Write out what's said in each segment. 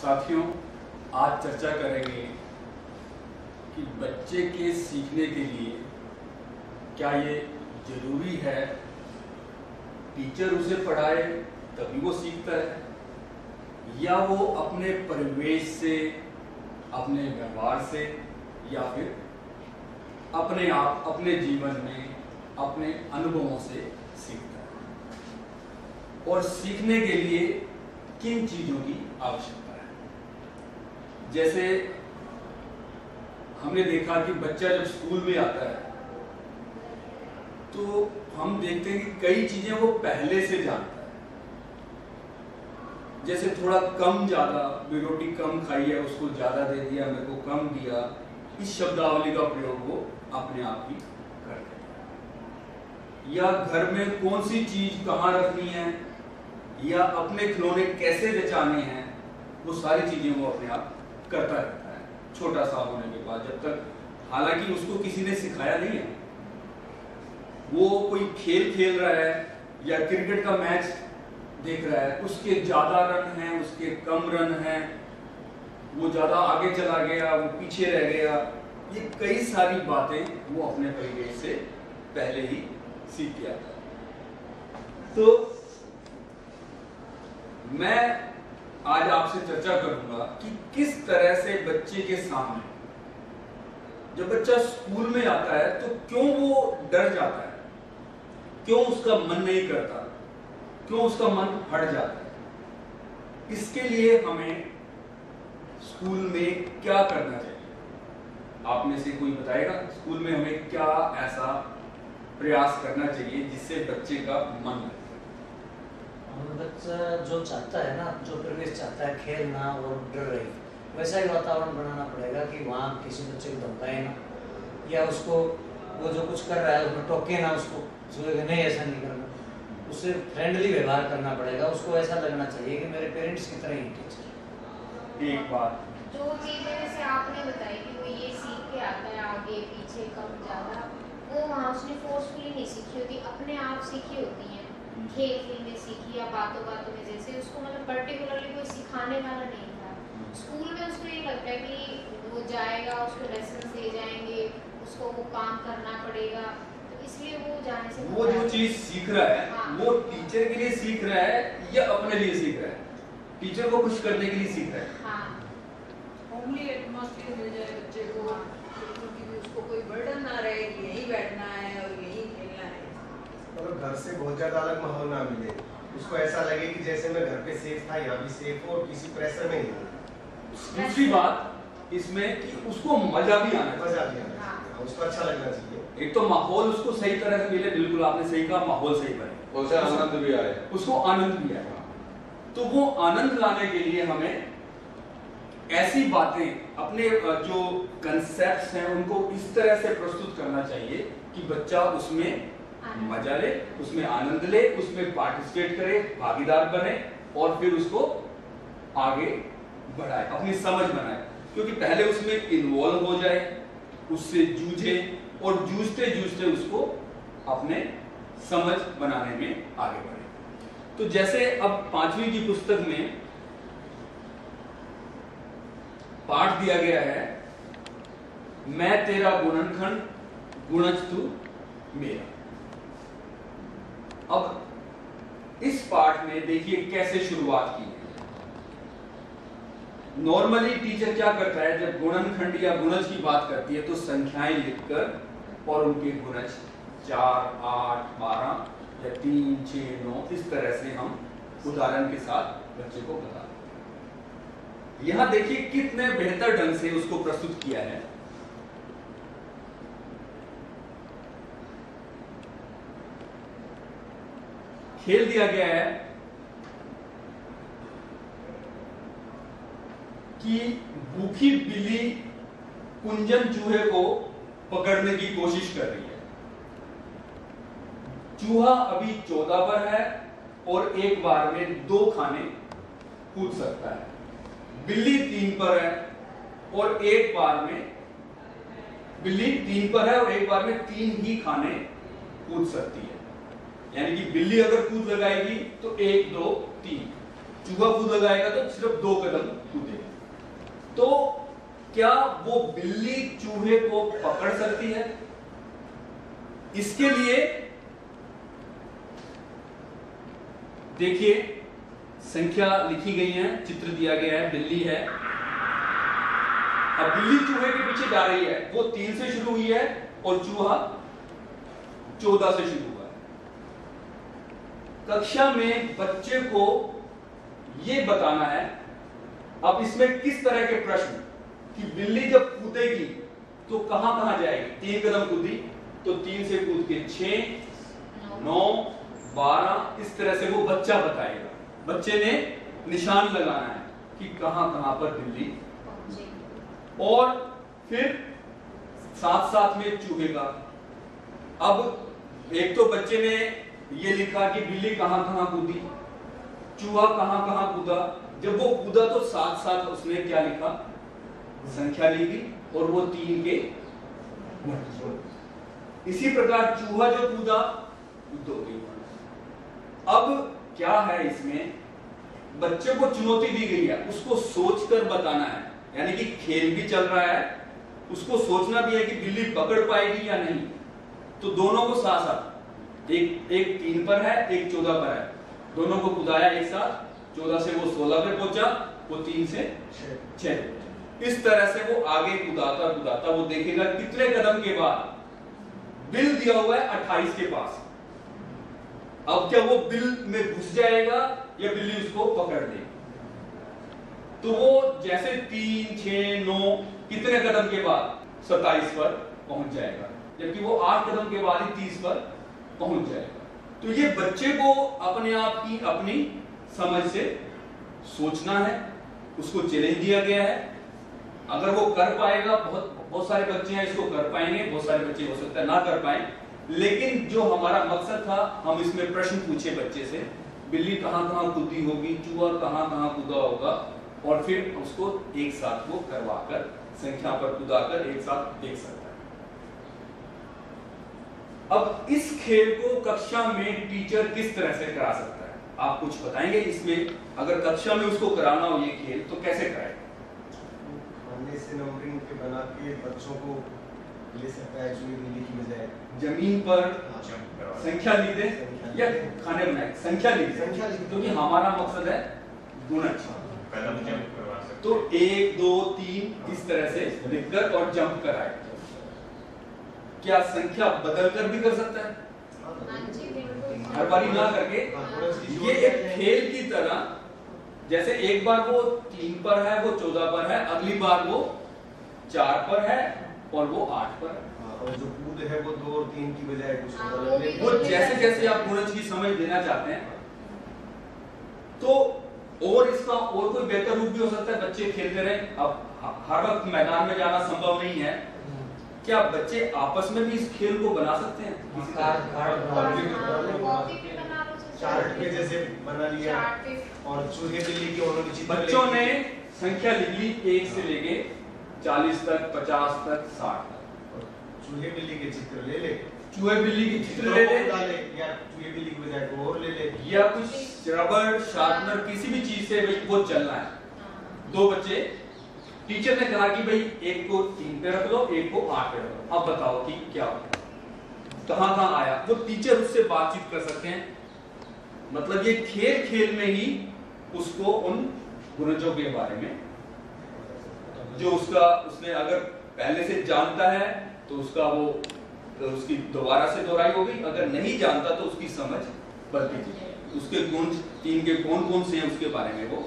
साथियों, आज चर्चा करेंगे कि बच्चे के सीखने के लिए क्या ये जरूरी है टीचर उसे पढ़ाए तभी वो सीखता है, या वो अपने परिवेश से, अपने व्यवहार से, या फिर अपने आप अपने जीवन में अपने अनुभवों से सीखता है। और सीखने के लिए किन चीजों की आवश्यकता है। जैसे हमने देखा कि बच्चा जब स्कूल में आता है तो हम देखते हैं कि कई चीजें वो पहले से जानता है। जैसे थोड़ा कम ज्यादा, रोटी कम खाई है उसको ज्यादा दे दिया, मेरे को कम दिया, इस शब्दावली का प्रयोग वो अपने आप ही करते हैं। या घर में कौन सी चीज कहाँ रखनी है, या अपने खिलौने कैसे बचाने हैं, वो सारी चीजें वो अपने आप करता रहता है छोटा सा होने के बाद, जब तक हालांकि उसको किसी ने सिखाया नहीं है। वो कोई खेल खेल रहा है या क्रिकेट का मैच देख रहा है, उसके ज्यादा रन हैं, उसके कम रन हैं, वो ज्यादा आगे चला गया, वो पीछे रह गया, ये कई सारी बातें वो अपने परिवेश से पहले ही सीख के आता है। तो मैं आज आपसे चर्चा करूंगा कि किस तरह से बच्चे के सामने, जब बच्चा स्कूल में आता है तो क्यों वो डर जाता है, क्यों उसका मन नहीं करता, क्यों उसका मन हट जाता है। इसके लिए हमें स्कूल में क्या करना चाहिए। आप में से कोई बताएगा स्कूल में हमें क्या ऐसा प्रयास करना चाहिए जिससे बच्चे का मन लगे। बच्चा जो चाहता है ना, जो परिवेश चाहता है, खेलना और डर रही, वैसा ही वातावरण बनाना पड़ेगा कि वहाँ किसी बच्चे को धमकाए ना, या उसको वो जो कुछ कर रहा है उसमें टोके ना, उसको नहीं ऐसा नहीं करना, उससे फ्रेंडली व्यवहार करना पड़ेगा। उसको ऐसा लगना चाहिए कि मेरे पेरेंट्स की तरह ही टीचर। एक बात जो चीजें जैसे आपने बताई कि वो ये सीख के आता है आगे पीछे कम ज्यादा, वो वहाँ उसने फोर्सफुली नहीं सीखी होती, अपने आप सीखी होती है, खेल खेल में सीखी या बातों बातों में। जैसे उसको मतलब पर्टिकुलरली कोई सिखाने वाला नहीं था। स्कूल में उसको ये लगता है कि वो जाएगा, उसको लेसन दे जाएंगे, उसको वो काम करना पड़ेगा, तो इसलिए वो जाने से वो जो चीज सीख रहा है, हाँ। वो टीचर के लिए सीख रहा है या अपने लिए सीख रहा है, टीचर को खुश करने के लिए सीख रहा है। हाँ, होमली एटमॉस्फेयर मिल जाए बच्चे को, क्योंकि उसको कोई बर्डन ना रहे कि यहीं बैठना है और यहीं खेलना है। मतलब घर से बहुत ज्यादा अलग माहौल ना मिले, उसको ऐसा लगे कि जैसे मैं घर पे सेफ था, यहाँ भी सेफ हो और किसी प्रेशर में नहीं हूँ। दूसरी बात इसमें कि उसको मजा भी आना चाहिए। मजा भी आना चाहिए, उसको अच्छा लगना चाहिए। एक तो माहौल उसको सही तरह से मिले, बिल्कुल आपने सही कहा, माहौल सही बने, उसे आनंद भी आए, उसको आनंद भी आए। तो वो आनंद लाने के लिए हमें ऐसी बातें, अपने जो कंसेप्ट्स हैं उनको इस तरह से प्रस्तुत करना चाहिए कि बच्चा उसमें मजा ले, उसमें आनंद ले, उसमें पार्टिसिपेट करे, भागीदार बने और फिर उसको आगे बढ़ाए, अपनी समझ बनाए। क्योंकि पहले उसमें इन्वॉल्व हो जाए, उससे जूझे और जूझते जूझते उसको अपने समझ बनाने में आगे बढ़े। तो जैसे अब 5वीं की पुस्तक में पाठ दिया गया है, मैं तेरा गुणनखंड, गुणज तू मेरा। अब इस पाठ में देखिए कैसे शुरुआत की है। नॉर्मली टीचर क्या करता है, जब गुणनखंड या गुणज की बात करती है तो संख्याएं लिखकर और उनके गुणज 4, 8, 12 या 3, 6, 9 इस तरह से हम उदाहरण के साथ बच्चे को बताते हैं। यहां देखिए कितने बेहतर ढंग से उसको प्रस्तुत किया है। खेल दिया गया है कि भूखी बिल्ली कुंजन चूहे को पकड़ने की कोशिश कर रही है। चूहा अभी 14 पर है और एक बार में 2 खाने कूद सकता है। बिल्ली 3 पर है और एक बार में बिल्ली 3 पर है और एक बार में 3 ही खाने कूद सकती है। यानी कि बिल्ली अगर कूद लगाएगी तो 1, 2, 3, चूहा कूद लगाएगा तो सिर्फ 2 कदम कूदेगा। तो क्या वो बिल्ली चूहे को पकड़ सकती है? इसके लिए देखिए संख्या लिखी गई है, चित्र दिया गया है, बिल्ली है। अब बिल्ली चूहे के पीछे जा रही है, वो 3 से शुरू हुई है और चूहा 14 से शुरू हुआ है। कक्षा में बच्चे को यह बताना है, अब इसमें किस तरह के प्रश्न कि बिल्ली जब कूदेगी तो कहां कहां जाएगी। 3 कदम कूदी तो 3 से कूद के 6, 9, 12, इस तरह से वो बच्चा बताएगा। बच्चे ने निशान लगाना है कि कहां कहां पर बिल्ली, और फिर साथ साथ में चूहे का। अब एक तो बच्चे ने ये लिखा कि बिल्ली कहां कहां कूदी, चूहा कहां कहां कूदा। जब वो कूदा तो साथ साथ उसने क्या लिखा, संख्या लिखी, और वो 3 के। इसी प्रकार चूहा जो कूदा 2 के। अब क्या है, इसमें बच्चे को चुनौती दी गई है, उसको सोचकर बताना है, यानी कि खेल भी चल रहा है, उसको सोचना भी है कि बिल्ली पकड़ पाएगी या नहीं। तो दोनों को साथ साथ, एक 3 पर है, एक 14 पर है, दोनों को कूदाया एक साथ। 14 से वो 16 पे पहुंचा, वो 3 से 6। इस तरह से वो आगे कूदाता कूदाता वो देखेगा कितने कदम के बाद बिल दिया हुआ है 28 के पास। अब क्या वो बिल में घुस जाएगा या बिल्ली उसको पकड़ लेगी? तो वो जैसे 3, 6, 9 कितने कदम के बाद 27 पर पहुंच जाएगा, जबकि वो 8 कदम के बाद ही 30 पर पहुंच जाएगा। तो ये बच्चे को अपने आप की अपनी समझ से सोचना है, उसको चैलेंज दिया गया है। अगर वो कर पाएगा, बहुत सारे बच्चे हैं इसको कर पाएंगे, बहुत सारे बच्चे हो सकता है ना कर पाए, लेकिन जो हमारा मकसद था, हम इसमें प्रश्न पूछे बच्चे से, बिल्ली कहां कहां कूदी होगी, चूहा कहां कहां कूदा होगा, और फिर उसको एक साथ वो करवाकर संख्या पर कूदाकर एक साथ देख सकता है। अब इस खेल को कक्षा में टीचर किस तरह से करा सकता है, आप कुछ बताएंगे इसमें? अगर कक्षा में उसको कराना हो ये खेल तो कैसे कराएगा? से नंबरिंग के बना के बच्चों को ले सकता है, चूहे बिल्ली की बजाय जमीन पर संख्या लिख दे या खाने बनाए संख्या लिख दे, क्योंकि हमारा मकसद है गुणज। तो 1, 2, 3 इस तरह से लिखकर और जंप कराए। क्या संख्या बदलकर भी कर सकता है? हर बारी ना करके ये एक खेल की तरह, जैसे एक बार वो 3 पर है, वो 14 पर है, अगली बार वो 4 पर है और वो 8 पर है। और जो कूद है वो 2 और 3 की बजाय कुछ वो जैसे जैसे आप गुणज की समझ देना चाहते हैं, तो और इसका और कोई बेहतर रूप भी हो सकता है, बच्चे खेलते रहे। अब हर वक्त मैदान में जाना संभव नहीं है, क्या बच्चे आपस में भी इस खेल को बना सकते हैं? चार्ट पे जैसे बना लिया, और चूहे बिल्ली के उन्होंने चित्र बच्चों ने संख्या लिख ली 1 से लेके 40 तक, 50 तक, 60 तक। चूहे बिल्ली के चित्र ले ले, चूहे बिल्ली के चित्र ले ले, या चूहे बिल्ली की बजाय को और ले ले, या कुछ रबड़ शार्पनर किसी भी चीज से भाई वो चलना है। 2 बच्चे, टीचर ने कहा कि भाई एक को 3 पे रख लो, एक को 8 पे रख लो, अब बताओ कि क्या कहां कहां आया। वो टीचर उससे बातचीत कर सकते हैं, मतलब ये खेल खेल में ही उसको उन गुणजों के बारे में, जो उसने अगर पहले से जानता है तो उसका वो उसकी दोबारा से दोहराई हो गई, अगर नहीं जानता तो उसकी समझ बढ़ती थी, उसके गुण 3 के कौन कौन से हैं उसके बारे में वो।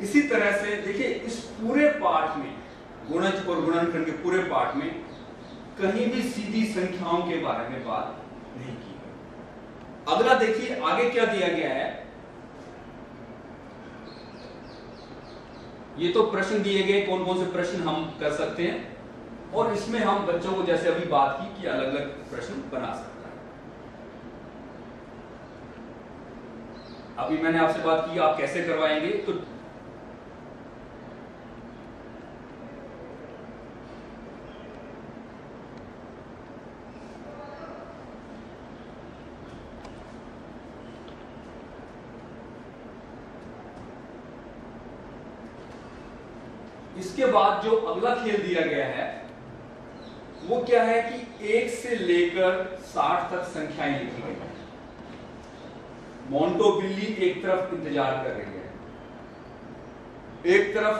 इसी तरह से देखिए इस पूरे पाठ में, गुणज और गुणनखंड के पूरे पाठ में कहीं भी सीधी संख्याओं के बारे में बात नहीं की गई। अगला देखिए आगे क्या दिया गया है। ये तो प्रश्न दिए गए, कौन कौन से प्रश्न हम कर सकते हैं, और इसमें हम बच्चों को जैसे अभी बात की कि अलग अलग प्रश्न बना सकता है। अभी मैंने आपसे बात की आप कैसे करवाएंगे, तो इसके बाद जो अगला खेल दिया गया है वो क्या है कि 1 से लेकर 60 तक संख्याएं लिखी गई हैं। मोंटो बिल्ली एक तरफ इंतजार कर रही है, एक तरफ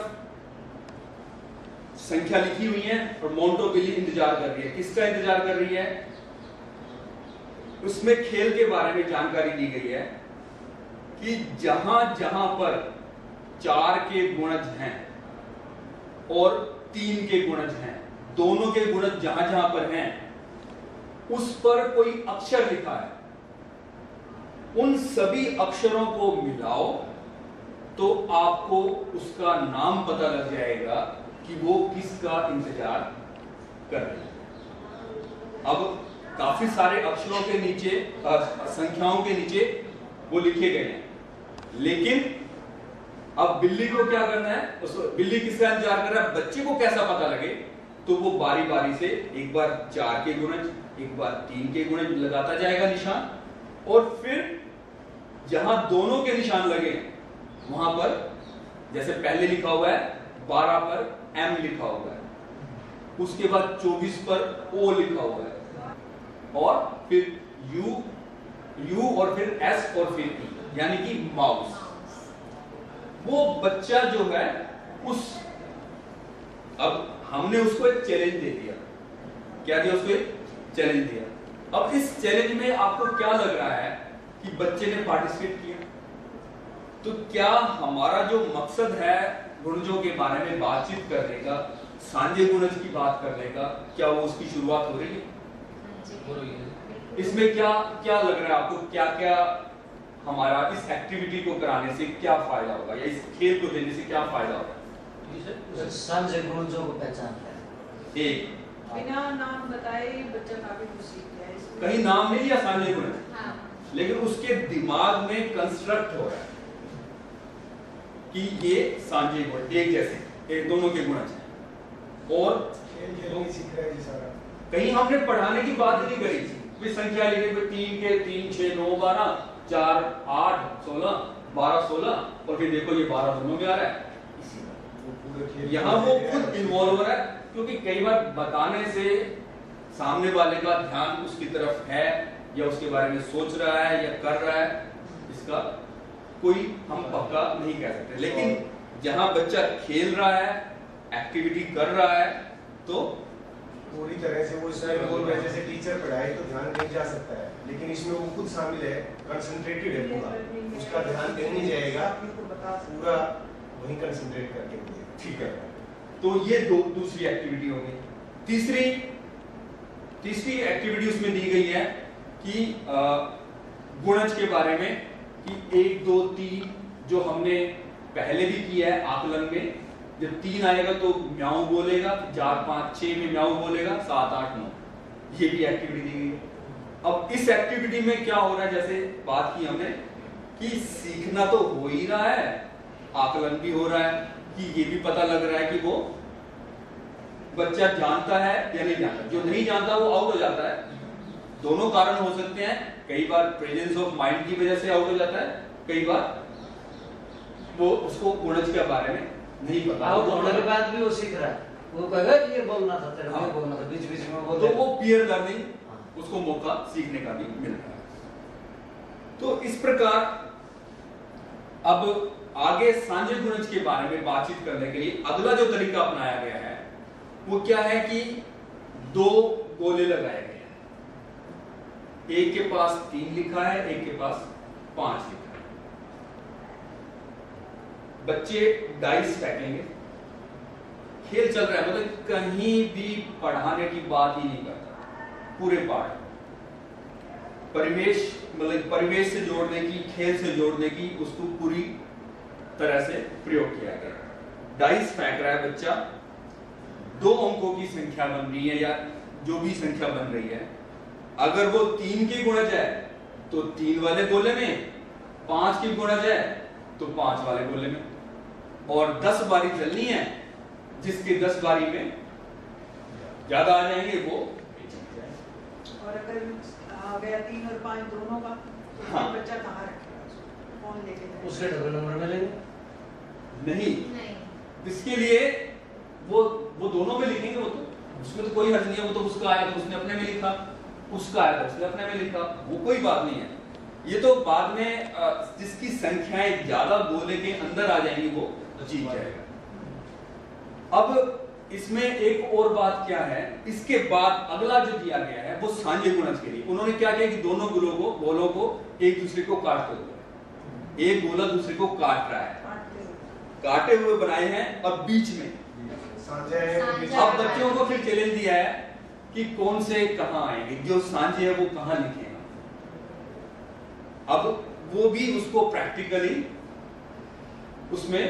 संख्या लिखी हुई है और मोंटो बिल्ली इंतजार कर रही है। किसका इंतजार कर रही है? उसमें खेल के बारे में जानकारी दी गई है कि जहां जहां पर 4 के गुणज हैं और 3 के गुणज हैं, दोनों के गुणज जहां जहां पर हैं, उस पर कोई अक्षर लिखा है, उन सभी अक्षरों को मिलाओ तो आपको उसका नाम पता लग जाएगा कि वो किसका इंतजार कर रही है। अब काफी सारे अक्षरों के नीचे, संख्याओं के नीचे वो लिखे गए हैं, लेकिन अब बिल्ली को क्या करना है? बिल्ली किसका इंतजार कर रहा है? बच्चे को कैसा पता लगे? तो वो बारी बारी से एक बार 4 के गुणज, एक बार 3 के गुणज लगाता जाएगा निशान, और फिर जहां दोनों के निशान लगे वहां पर, जैसे पहले लिखा हुआ है 12 पर M लिखा हुआ है, उसके बाद 24 पर O लिखा हुआ है, और फिर U और फिर S और फिर E, यानी कि माउस। वो बच्चा जो है अब हमने उसको एक चैलेंज दे दिया। क्या दिया? उसको एक चैलेंज दिया। अब इस चैलेंज में आपको क्या लग रहा है कि बच्चे ने पार्टिसिपेट किया, तो क्या हमारा जो मकसद है गुणजों के बारे में बातचीत करने का, सांझे गुणज की बात करने का, क्या वो उसकी शुरुआत हो रही है? इसमें क्या क्या लग रहा है आपको? क्या क्या हमारा इस एक्टिविटी को कराने से क्या फायदा होगा, या इस खेल को देने से क्या फायदा होगा? सांझे गुणजों को पहचानता है। एक बिना नाम बताए बच्चा काफी कुछ सीखता है। कहीं नाम नहीं लिया सांझे गुणज, हाँ। लेकिन उसके दिमाग में कंस्ट्रक्ट हो रहा है कि ये सांझे गुण एक जैसे, एक दोनों के गुणज हैं, और खेल सीख रहा है जी सारा। कहीं हमने पढ़ाने की बात नहीं करी थी। फिर संख्या लिखे, 3 के 3 6 9 12 4 8 16 12 16, और फिर देखो ये 12 दोनों में आ रहा है। यहाँ वो खुद इन्वॉल्व हो रहा है, क्योंकि कई बार बताने से सामने वाले का ध्यान उसकी तरफ है, या उसके बारे में सोच रहा है या कर रहा है, इसका कोई हम पक्का नहीं कह सकते। लेकिन जहां बच्चा खेल रहा है, एक्टिविटी कर रहा है, तो पूरी तरह से वो इसमें बोल रहे हैं, जैसे टीचर पढ़ाए तो ध्यान कहीं जा सकता है, लेकिन इसमें वो खुद शामिल है, कंसंट्रेटेड है पूरा, उसका ध्यान कहीं नहीं जाएगा, पूरा वहीं कंसंट्रेट करके। ठीक है, तो ये दूसरी एक्टिविटी हो गई। तीसरी एक्टिविटी उसमें दी गई है कि गुणज के बारे में, कि 1 2 3 जो हमने पहले भी किया है आकलन में, जब 3 आएगा तो म्याऊ बोलेगा, 4 5 6 में म्याऊ बोलेगा, 7 8 9, ये भी एक्टिविटी दी गई है। अब इस एक्टिविटी में क्या हो रहा है, जैसे बात की हमने कि सीखना तो हो ही रहा है, आकलन भी हो रहा है, कि ये भी पता लग रहा है कि वो बच्चा जानता है या नहीं जानता। जो नहीं जानता वो आउट हो जाता है। दोनों कारण हो सकते हैं, कई बार प्रेजेंस ऑफ माइंड की वजह से आउट हो जाता है, कई बार वो उसको गुणज के बारे में नहीं पता। आउट होने के बाद भी वो सीख रहा है, वो कहेगा ये बोलना था तेरे को, बोलना था, बीच बीच में बोल, तो वो पीयर लर्निंग, उसको मौका सीखने का भी मिल रहा है। तो इस प्रकार अब आगे सांझे गुणज के बारे में बातचीत करने के लिए अगला जो तरीका अपनाया गया है वो क्या है कि 2 गोले लगाए गए हैं। एक के पास 3 लिखा है, एक के पास 5 लिखा है। बच्चे डाइस फेंकेंगे, खेल चल रहा है, मतलब कहीं भी पढ़ाने की बात ही नहीं करता, पूरे पाठ परिवेश, मतलब परिवेश से जोड़ने की, खेल से जोड़ने की उसको पूरी तरह से प्रयोग किया गया। डाइस फेंक रहा है बच्चा, 2 अंकों की संख्या बन रही है या जो भी संख्या बन रही है, अगर वो 3 की गुणज है तो 3 वाले गोले में, 5 की गुणज है तो 5 वाले गोले में, और 10 बारी चलनी है, जिसके 10 बारी में ज्यादा आ जाएंगे वो। और अगर आ गया 3 और 5 दोनों का, तो हाँ। बच्चा कहाँ रखेगा, कौन लेके जाएगा? उसके डबल नंबर में लेंगे। नहीं, नहीं। इसके लिए वो दोनों में लिखेंगे, वो तो उसमें तो कोई हर्ज नहीं है, वो तो उसका आया तो उसने अपने में लिखा, उसका आया तो उसने अपने में लिखा, वो कोई बात नहीं है। ये तो बाद में जिसकी संख्याएं ज्यादा गोले के अंदर आ जाएंगी वो जीत जाएगा। अब इसमें एक और बात क्या है, इसके बाद अगला जो दिया गया है वो सांझे गुणज के लिए उन्होंने क्या किया कि दोनों गोलों को एक दूसरे को काटते हुए, एक गोला दूसरे को काट रहा है, काटे हुए बनाए हैं और बीच में अब बच्चों को फिर चैलेंज दिया है कि कौन से कहां आएंगे, जो सांझे है वो कहां लिखेगा। अब वो भी उसको प्रैक्टिकली उसमें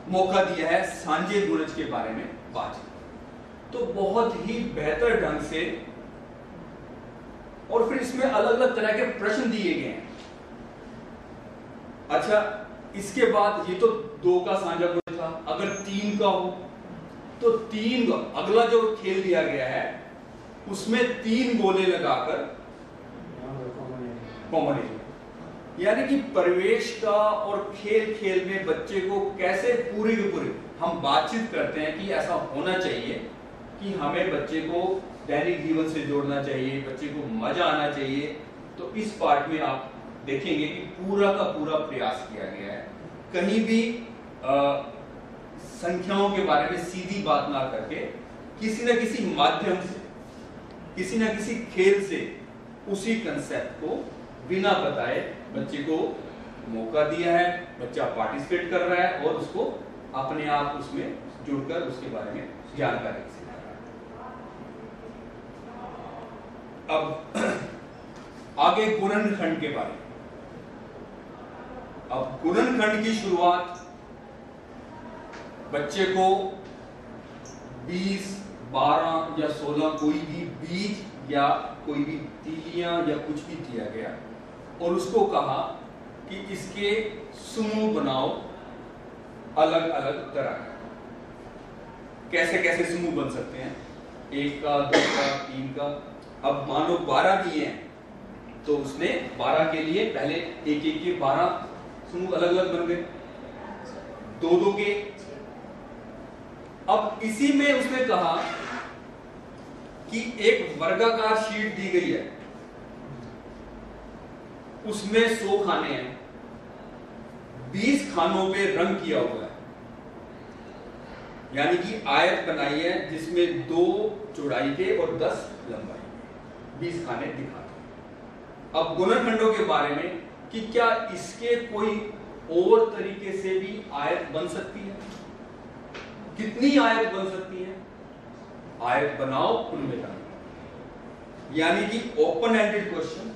मौका दिया है सांझे गुणज के बारे में बात, तो बहुत ही बेहतर ढंग से। और फिर इसमें अलग अलग तरह के प्रश्न दिए गए हैं। अच्छा, इसके बाद ये तो 2 का साझा गुणज था, अगर 3 का हो तो 3, अगला जो खेल दिया गया है उसमें 3 गोले लगाकर कॉमन एरिया, यानी कि परिवेश का और खेल खेल में बच्चे को कैसे पूरे के पूरे हम बातचीत करते हैं कि ऐसा होना चाहिए कि हमें बच्चे को दैनिक जीवन से जोड़ना चाहिए, बच्चे को मजा आना चाहिए। तो इस पार्ट में आप देखेंगे कि पूरा का पूरा प्रयास किया गया है, कहीं भी संख्याओं के बारे में सीधी बात ना करके किसी न किसी माध्यम से, किसी न किसी खेल से उसी कंसेप्ट को बिना बताए बच्चे को मौका दिया है, बच्चा पार्टिसिपेट कर रहा है और उसको अपने आप उसमें जुड़कर उसके बारे में जानकारी से। अब आगे गुणनखंड के बारे में। अब गुणनखंड की शुरुआत बच्चे को 20, 12 या 16 कोई भी बीज या कोई भी तीलियां या कुछ भी दिया गया और उसको कहा कि इसके समूह बनाओ अलग अलग तरह का। कैसे कैसे समूह बन सकते हैं, 1 का, 2 का, 3 का। अब मान लो 12 दिए हैं तो उसने 12 के लिए पहले एक के 12 समूह अलग अलग बन गए, 2 के। अब इसी में उसने कहा कि एक वर्गाकार शीट दी गई है, उसमें 100 खाने हैं, 20 खानों पे रंग किया हुआ है, यानी कि आयत बनाई है जिसमें 2 चौड़ाई के और 10 लंबाई के 20 खाने दिखाते। अब गुणनखंडों के बारे में कि क्या इसके कोई और तरीके से भी आयत बन सकती है, कितनी आयत बन सकती है, आयत बनाओ उनमें जाओ, यानी कि ओपन एंडेड क्वेश्चन।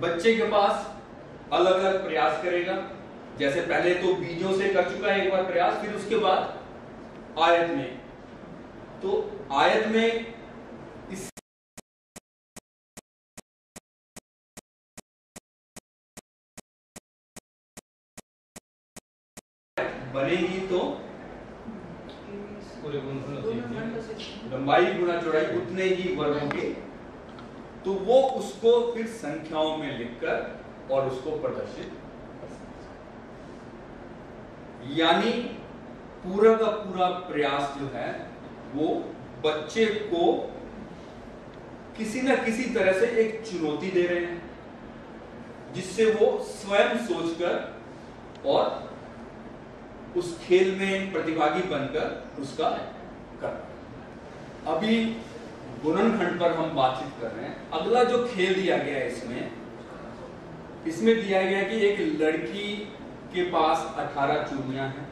बच्चे के पास अलग अलग प्रयास करेगा, जैसे पहले तो बीजों से कर चुका है एक बार प्रयास, फिर उसके बाद आयत में। तो आयत में इस बनेगी तो लंबाई गुना चौड़ाई उतने ही वर्गों के, तो वो उसको फिर संख्याओं में लिखकर और उसको प्रदर्शित कर सकते। यानी पूरा का पूरा प्रयास जो है वो बच्चे को किसी न किसी तरह से एक चुनौती दे रहे हैं, जिससे वो स्वयं सोचकर और उस खेल में प्रतिभागी बनकर उसका कर। अभी गुणनखंड पर हम बातचीत कर रहे हैं। अगला जो खेल दिया गया है इसमें दिया गया कि एक लड़की के पास 18 चूड़ियां हैं,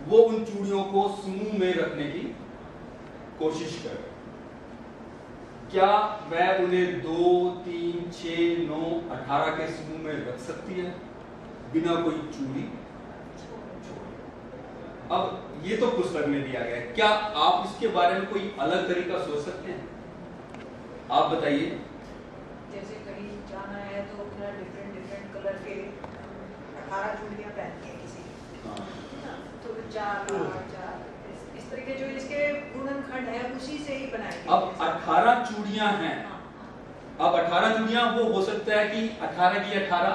वो उन चूड़ियों को समूह में रखने की कोशिश करे। क्या वह उन्हें 2, 3, 6, 9, 18 के समूह में रख सकती है बिना कोई चूड़ी? अब ये तो पुस्तक में दिया गया है, क्या आप इसके बारे में कोई अलग तरीका सोच सकते हैं? आप बताइए। जैसे कहीं जाना है तो अपना डिफरेंट कलर के 18 चूड़ियां पहनती है किसी, तो 4 इस तरीके जो इसके गुणनखंड है उसी से ही बनाए। अब 18 चूड़ियां हैं, अब 18 चूड़ियां वो हो सकता है कि 18 की 18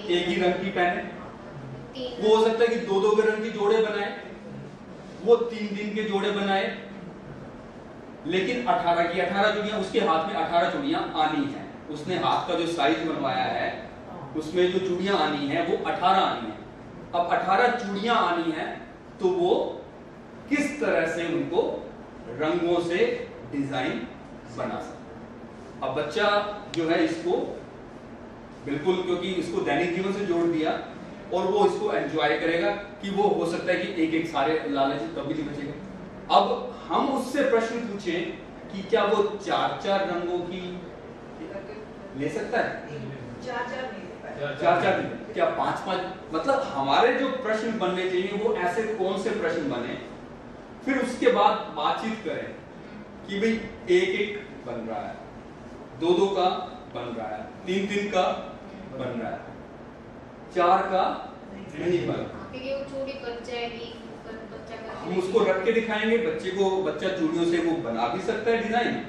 एक ही रंग की पहने, वो हो सकता है कि 2-2 के रंग की जोड़े बनाए, वो 3 दिन के जोड़े बनाए, लेकिन 18 की 18 चूड़ियां, उसके हाथ में 18 चूड़ियां आनी है। उसने हाथ का जो साइज बनवाया है उसमें जो चूड़ियां आनी है वो 18 आनी है। अब 18 चूड़ियां आनी है तो वो किस तरह से उनको रंगों से डिजाइन बना सकता। अब बच्चा जो है इसको बिल्कुल, क्योंकि इसको दैनिक जीवन से जोड़ दिया और वो इसको एंजॉय करेगा कि वो हो सकता है कि एक एक सारे लालच कभी नहीं बचेगा। अब हम उससे प्रश्न पूछें कि क्या वो 4-4 रंगों की ले सकता है? 4-4 नहीं ले पाएगा। 4-4 नहीं, क्या 5-5? मतलब हमारे जो प्रश्न बनने चाहिए वो ऐसे कौन से प्रश्न बने, फिर उसके बाद बातचीत करें कि भाई 1-1 बन रहा है, 2-2 का बन रहा है, 3-3 का बन रहा है, 4 का नहीं बन रहा। क्योंकि वो चूड़ी कट जाएगी, बच्चा हम उसको रख के दिखाएंगे बच्चे को, बच्चा चूड़ियों से वो बना भी सकता है डिजाइन।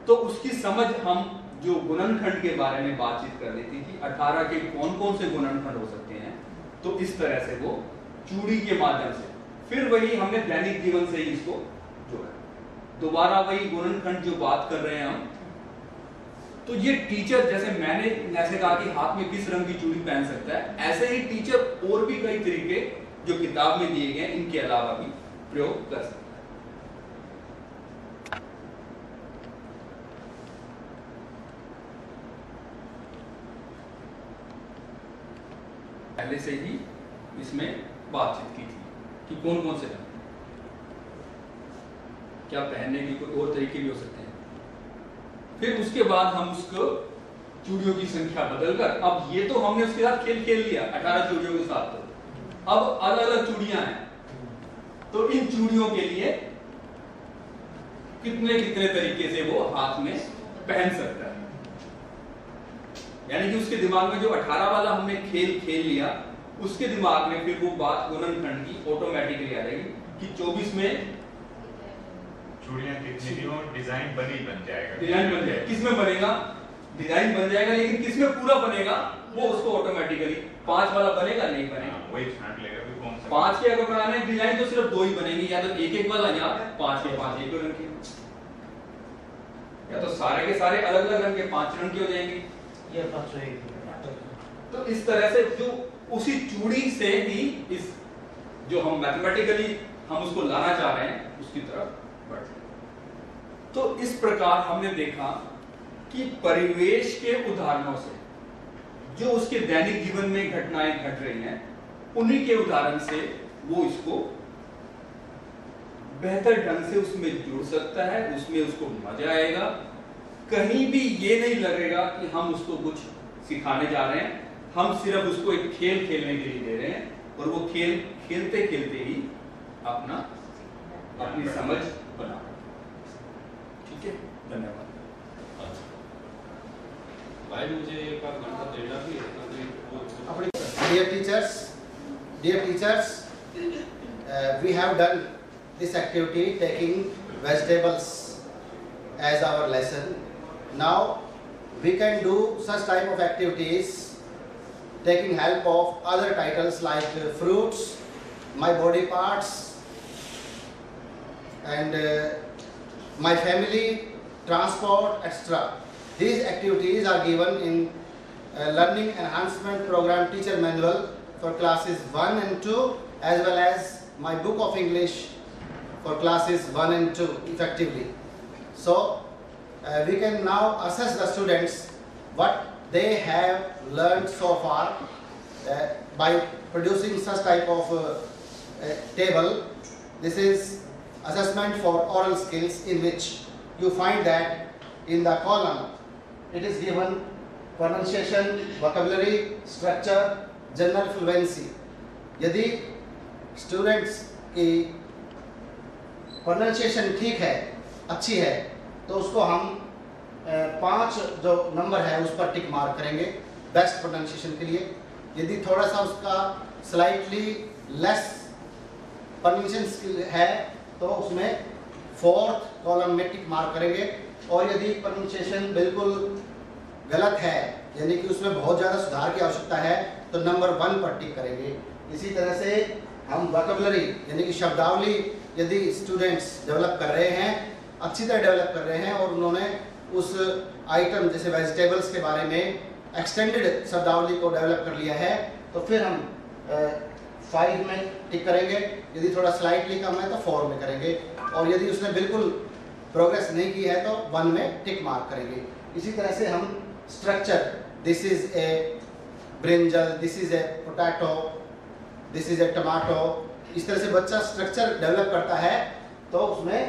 तो उसकी समझ, हम जो गुणनखंड के बारे में बातचीत कर रही थी कि 18 के कौन कौन से गुणनखंड हो सकते हैं, तो इस तरह से वो चूड़ी के माध्यम से, फिर वही हमने दैनिक जीवन से ही इसको जोड़ा, दोबारा वही गुणनखंड जो बात कर रहे हैं हम। तो ये टीचर, जैसे मैंने ऐसे कहा कि हाथ में किस रंग की चूड़ी पहन सकता है, ऐसे ही टीचर और भी कई तरीके जो किताब में दिए गए इनके अलावा भी प्रयोग कर सकता है। पहले से ही इसमें बातचीत की थी कि कौन कौन से रंग, क्या पहनने की कोई और तरीके भी हो सकते हैं। फिर उसके बाद हम उसको चूड़ियों की संख्या बदलकर, अब ये तो हमने उसके साथ खेल खेल लिया 18 चूड़ियों के साथ, तो अब अलग अलग चूड़ियां हैं, तो इन चूड़ियों के लिए कितने कितने तरीके से वो हाथ में पहन सकता है। यानी कि उसके दिमाग में जो 18 वाला हमने खेल खेल लिया, उसके दिमाग में फिर वो बात गुणनखंड की ऑटोमेटिकली आ जाएगी कि 24 में चूड़ियां कितनी भी हो, डिजाइन बन जाएगा। डिजाइन बन जाएगा, किसमें बनेगा? डिजाइन बन जाएगा, लेकिन किसमें पूरा बनेगा वो उसको ऑटोमेटिकली 5 वाला बनेगा नहीं बनेगा, वही छांट लेगा कि कौन सा 5 के अगर बनाना है डिजाइन तो सिर्फ 2 ही बनेंगे, या तो 1-1 वाला या 5 के 5 एक रंग के, या तो सारे के सारे अलग अलग रंग के 5 रंग के हो जाएंगे। ये 501 तो इस तरह से जो उसी चूड़ी से ही इस जो हम मैथमेटिकली हम उसको लाना चाह रहे हैं उसकी तरफ बढ़ जाए। तो इस प्रकार हमने देखा कि परिवेश के उदाहरणों से जो उसके दैनिक जीवन में घटनाएं घट रही हैं, उन्हीं के उदाहरण से वो इसको बेहतर ढंग से उसमें जुड़ सकता है, उसमें उसको मजा आएगा। कहीं भी ये नहीं लगेगा कि हम उसको कुछ सिखाने जा रहे हैं, हम सिर्फ उसको एक खेल खेलने के लिए दे रहे हैं और वो खेल खेलते खेलते ही अपनी समझ बना। ठीक है, धन्यवाद। भाई मुझे एक बार घंटा देना भी है। Dear teachers, we have done this activity taking vegetables as our lesson. Now we can do such type of activities taking help of other titles like fruits, my body parts, and my family, transport, etc. These activities are given in Learning Enhancement Program Teacher Manual for classes 1 and 2, as well as my book of English for classes 1 and 2 effectively. So we can now assess the students what they have learned so far by producing such type of table. This is assessment for oral skills, in which you find that in the column it is given pronunciation, vocabulary, structure, general fluency. यदि students की pronunciation ठीक है, अच्छी है, तो उसको हम 5 जो नंबर है उस पर टिक मार्क करेंगे बेस्ट प्रोनाउंसिएशन के लिए। यदि थोड़ा सा उसका स्लाइटली लेस प्रोनाउंसिएशन स्किल है तो उसमें 4th कॉलम में टिक मार्क करेंगे, और यदि प्रोनाउंसिएशन बिल्कुल गलत है, यानी कि उसमें बहुत ज़्यादा सुधार की आवश्यकता है, तो नंबर 1 पर टिक करेंगे। इसी तरह से हम वोकैबुलरी यानी कि शब्दावली यदि स्टूडेंट्स डेवलप कर रहे हैं, अच्छी तरह डेवलप कर रहे हैं और उन्होंने उस आइटम जैसे वेजिटेबल्स के बारे में एक्सटेंडेड शब्दावली को डेवलप कर लिया है, तो फिर हम 5 में टिक करेंगे। यदि थोड़ा स्लाइटली कम है तो 4 में करेंगे, और यदि उसने बिल्कुल प्रोग्रेस नहीं की है तो 1 में टिक मार्क करेंगे। इसी तरह से हम structure, this is a brinjal, this is a potato, this is a tomato, इस तरह से बच्चा स्ट्रक्चर डेवलप करता है तो उसमें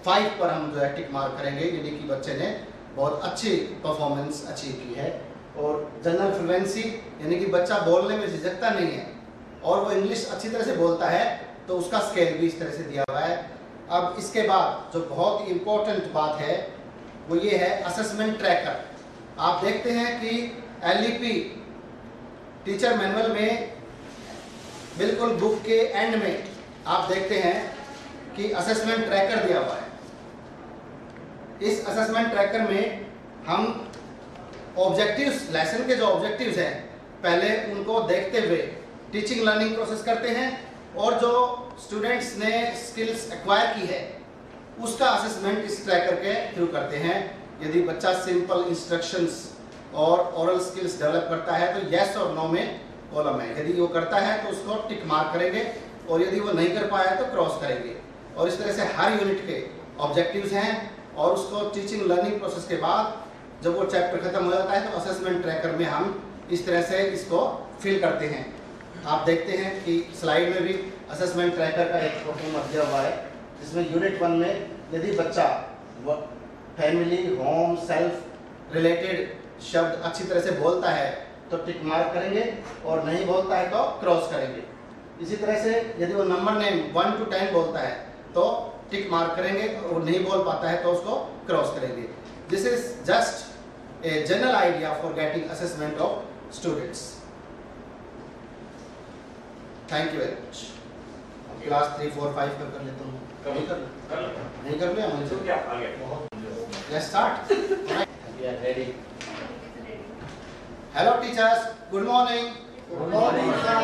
5 पर हम जो है टिक मार्क करेंगे, यानी कि बच्चे ने बहुत अच्छी परफॉर्मेंस अचीव की है। और जनरल फ्लुएंसी, यानी कि बच्चा बोलने में झिझकता नहीं है और वो इंग्लिश अच्छी तरह से बोलता है, तो उसका स्केल भी इस तरह से दिया हुआ है। अब इसके बाद जो बहुत ही इम्पोर्टेंट बात है वो ये है असेसमेंट ट्रैकर। आप देखते हैं कि LEP टीचर मैनुअल में बिल्कुल बुक के एंड में आप देखते हैं कि असेसमेंट ट्रैकर दिया हुआ है। इस असेसमेंट ट्रैकर में हम ऑब्जेक्टिव्स, लेसन के जो ऑब्जेक्टिव्स हैं पहले उनको देखते हुए टीचिंग लर्निंग प्रोसेस करते हैं, और जो स्टूडेंट्स ने स्किल्स एक्वायर की है उसका असेसमेंट इस ट्रैकर के थ्रू करते हैं। यदि बच्चा सिंपल इंस्ट्रक्शंस और ओरल स्किल्स डेवलप करता है तो येस और नो में कॉलम है, यदि वो करता है तो उसको टिक मार्क करेंगे, और यदि वो नहीं कर पाया तो क्रॉस करेंगे। और इस तरह से हर यूनिट के ऑब्जेक्टिव्स हैं, और उसको टीचिंग लर्निंग प्रोसेस के बाद जब वो चैप्टर खत्म हो जाता है तो असेसमेंट ट्रैकर में हम इस तरह से इसको फिल करते हैं। आप देखते हैं कि स्लाइड में भी असेसमेंट ट्रैकर का एक परफॉर्मेंस दिया हुआ है, जिसमें यूनिट 1 में यदि बच्चा फैमिली, होम, सेल्फ रिलेटेड शब्द अच्छी तरह से बोलता है तो टिक मार्क करेंगे, और नहीं बोलता है तो क्रॉस करेंगे। इसी तरह से यदि वो नंबर नेम 1 to 10 बोलता है तो टिक मार्क करेंगे, और नहीं बोल पाता है तो उसको क्रॉस करेंगे। This is just a general idea for getting assessment of students. Thank you very much. Class 3, 4, 5 का कर लेता हूँ। नहीं कर लिया मुझे क्या आगे? Let's start. We are ready. Hello teachers, good morning. Good morning, sir.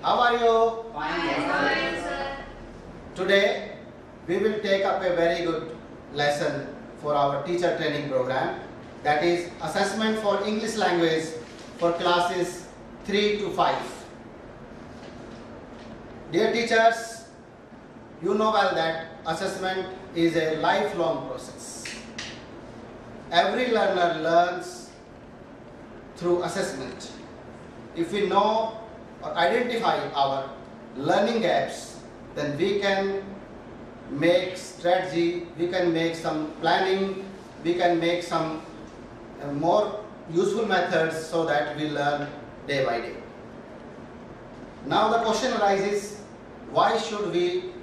How are you? Fine, sir. Today we will take up a very good lesson for our teacher training program, that is assessment for English language for classes 3 to 5. Dear teachers, you know well that assessment is a lifelong process. Every learner learns through assessment. If we know or identify our learning gaps, then we can make strategy, we can make some planning, we can make some more useful methods so that we learn day by day. Now the question arises, why should we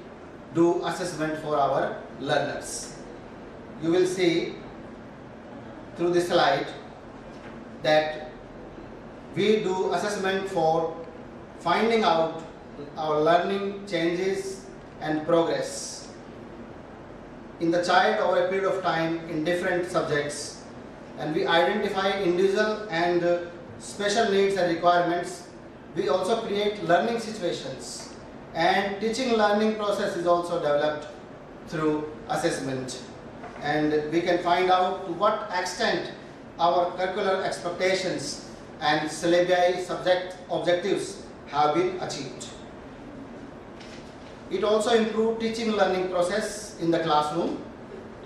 do assessment for our learners? You will see through this slide that we do assessment for finding out our learning changes and progress in the child over a period of time in different subjects, and we identify individual and special needs and requirements. We also create learning situations, and teaching learning process is also developed through assessment, and we can find out to what extent our curricular expectations and syllabi subject objectives have been achieved. It also improves teaching learning process in the classroom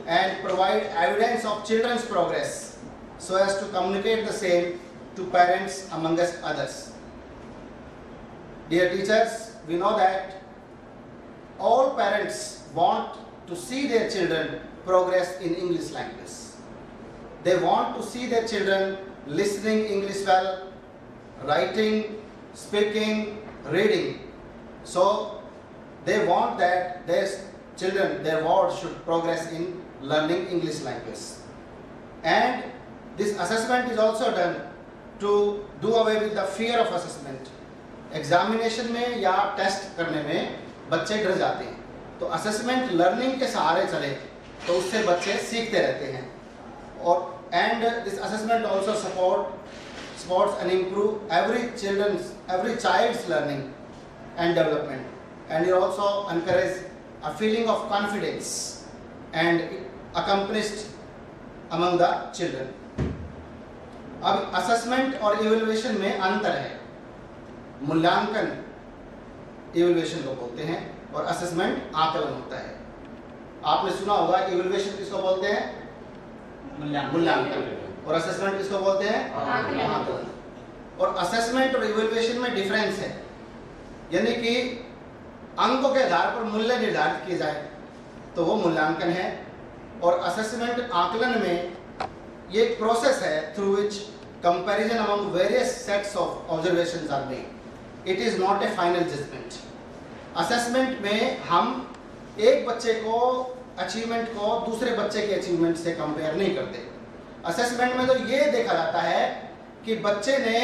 and provide evidence of children's progress so as to communicate the same to parents amongst others. Dear teachers, we know that all parents want to see their children progress in English language. They want to see their children listening English well, writing, speaking, reading. So they want that their children, their words should progress in learning English language. And this assessment is also done to do away with the fear of assessment. Examination में या test करने में बच्चे डर जाते हैं, तो assessment learning के सहारे चले तो उससे बच्चे सीखते रहते हैं. और and this assessment also supports and improve every child's learning and development, and it also encourages a feeling of confidence and accomplished among the children. अब असेसमेंट और इवैल्यूएशन में अंतर है। मूल्यांकन इवैल्यूएशन को बोलते हैं और असेसमेंट आकलन होता है। आपने सुना होगा इवैल्यूएशन किसको बोलते हैं? मूल्यांकन। और असेसमेंट किसको बोलते हैं? आकलन। और असेसमेंट और इवैल्यूएशन में डिफरेंस है, यानी कि अंकों के आधार पर मूल्य निर्धारित किए जाए तो वो मूल्यांकन है, और असेसमेंट आकलन में ये एक प्रोसेस है through which comparison among various sets of observations are made. It is not a final judgement. Assessment में हम एक बच्चे को अचीवमेंट को दूसरे बच्चे के अचीवमेंट से कंपेयर नहीं करते। असेसमेंट में तो ये देखा जाता है कि बच्चे ने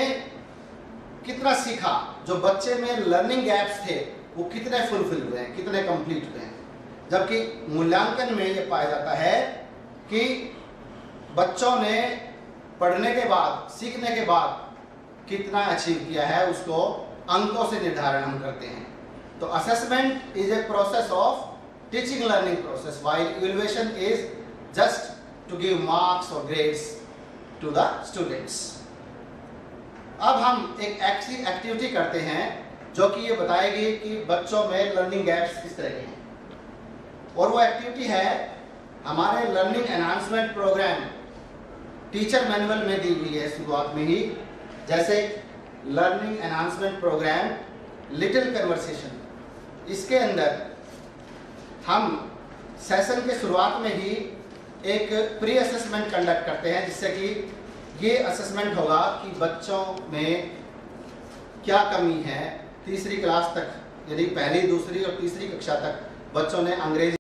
कितना सीखा, जो बच्चे में लर्निंग गैप्स थे वो कितने फुलफिल हुए हैं, कितने कंप्लीट हुए हैं। जबकि मूल्यांकन में ये पाया जाता है कि बच्चों ने पढ़ने के बाद, सीखने के बाद कितना अचीव किया है, उसको अंकों से निर्धारण हम करते हैं। तो assessment is a process of teaching learning process, while evaluation is just to give marks और ग्रेड्स टू द स्टूडेंट्स। अब हम एक ऐसी एक्टिविटी करते हैं जो कि ये बताएगी कि बच्चों में लर्निंग गैप्स किस तरह के हैं, और वो एक्टिविटी है हमारे learning enhancement programme teacher manual में दी हुई है शुरुआत में ही। जैसे learning enhancement programme little conversation, इसके अंदर हम सेशन के शुरुआत में ही एक प्री असेसमेंट कंडक्ट करते हैं, जिससे कि ये असेसमेंट होगा कि बच्चों में क्या कमी है। तीसरी क्लास तक, यानी पहली, दूसरी और तीसरी कक्षा तक बच्चों ने अंग्रेजी